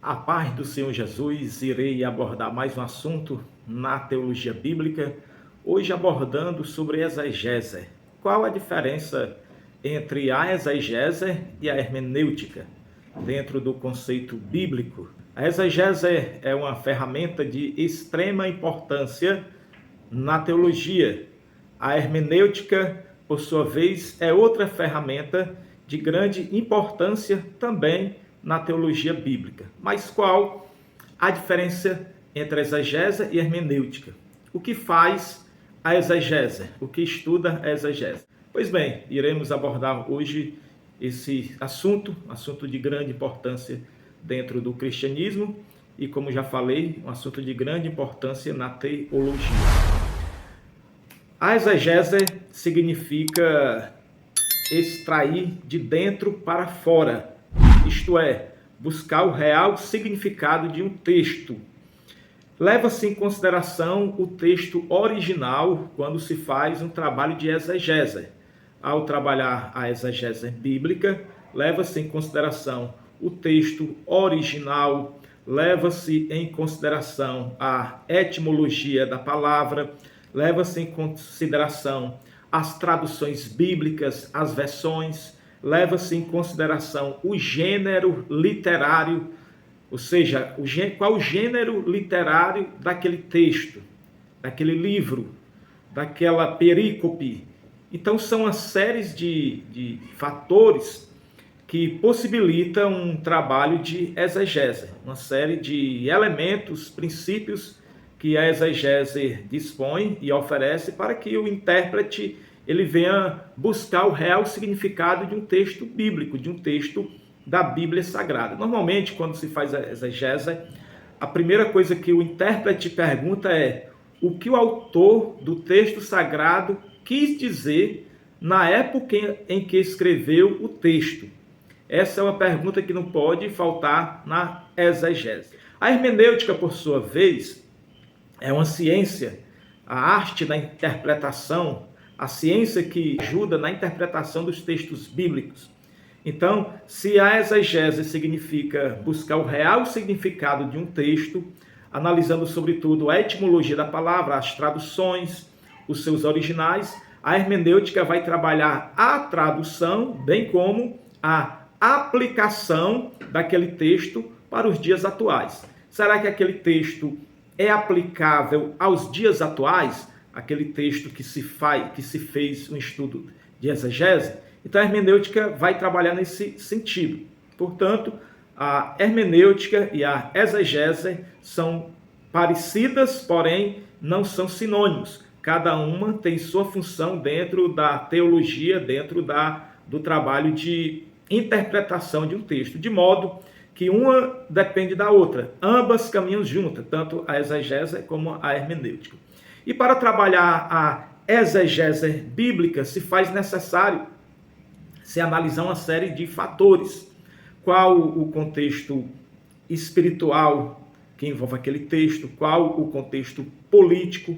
A paz do Senhor Jesus, irei abordar mais um assunto na teologia bíblica, hoje abordando sobre exegese. Qual a diferença entre a exegese e a hermenêutica dentro do conceito bíblico? A exegese é uma ferramenta de extrema importância na teologia. A hermenêutica, por sua vez, é outra ferramenta de grande importância também na teologia bíblica. Mas qual a diferença entre a exegese e a hermenêutica? O que faz a exegese? O que estuda a exegese? Pois bem, iremos abordar hoje esse assunto de grande importância dentro do cristianismo e, como já falei, um assunto de grande importância na teologia. A exegese significa extrair de dentro para fora, isto é, buscar o real significado de um texto. Leva-se em consideração o texto original quando se faz um trabalho de exegese. Ao trabalhar a exegese bíblica, leva-se em consideração o texto original, leva-se em consideração a etimologia da palavra, leva-se em consideração as traduções bíblicas, as versões, leva-se em consideração o gênero literário, ou seja, qual o gênero literário daquele texto, daquele livro, daquela perícope. Então, são uma série de fatores que possibilitam um trabalho de exegese, uma série de elementos, princípios que a exegese dispõe e oferece para que o intérprete ele venha buscar o real significado de um texto bíblico, de um texto da Bíblia Sagrada. Normalmente, quando se faz a exegese, a primeira coisa que o intérprete pergunta é o que o autor do texto sagrado quis dizer na época em que escreveu o texto. Essa é uma pergunta que não pode faltar na exegese. A hermenêutica, por sua vez, é uma ciência, a arte da interpretação, a ciência que ajuda na interpretação dos textos bíblicos. Então, se a exegese significa buscar o real significado de um texto, analisando sobretudo a etimologia da palavra, as traduções, os seus originais, a hermenêutica vai trabalhar a tradução, bem como a aplicação daquele texto para os dias atuais. Será que aquele texto é aplicável aos dias atuais? Aquele texto que se fez um estudo de exegese? Então a hermenêutica vai trabalhar nesse sentido. Portanto, a hermenêutica e a exegese são parecidas, porém não são sinônimos. Cada uma tem sua função dentro da teologia, dentro do trabalho de interpretação de um texto, de modo que uma depende da outra. Ambas caminham juntas, tanto a exegese como a hermenêutica. E para trabalhar a exegese bíblica, se faz necessário se analisar uma série de fatores. Qual o contexto espiritual que envolve aquele texto, qual o contexto político,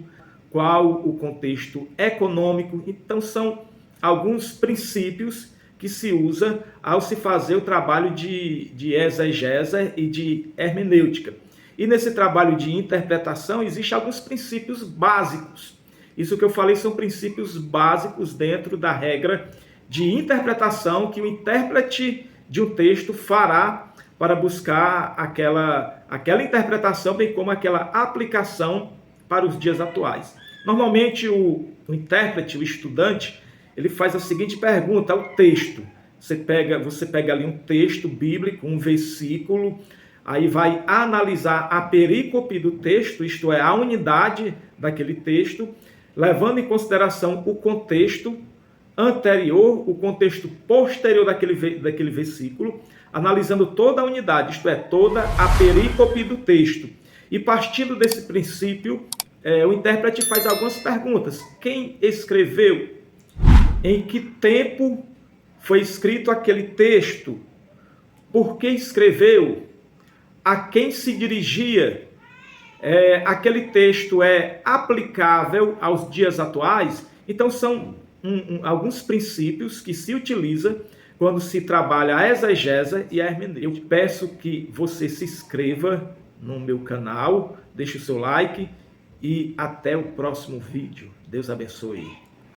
qual o contexto econômico. Então, são alguns princípios que se usa ao se fazer o trabalho de exegese e de hermenêutica. E nesse trabalho de interpretação existem alguns princípios básicos. Isso que eu falei são princípios básicos dentro da regra de interpretação que o intérprete de um texto fará para buscar aquela interpretação, bem como aquela aplicação para os dias atuais. Normalmente o intérprete, o estudante, ele faz a seguinte pergunta ao texto. Você pega ali um texto bíblico, um versículo, aí vai analisar a perícope do texto, isto é, a unidade daquele texto, levando em consideração o contexto anterior, o contexto posterior daquele versículo, analisando toda a unidade, isto é, toda a perícope do texto. E partindo desse princípio, o intérprete faz algumas perguntas. Quem escreveu? Em que tempo foi escrito aquele texto? Por que escreveu? A quem se dirigia? Aquele texto é aplicável aos dias atuais? Então, são alguns princípios que se utiliza quando se trabalha a exegese e a hermenêutica. Eu peço que você se inscreva no meu canal, deixe o seu like e até o próximo vídeo. Deus abençoe.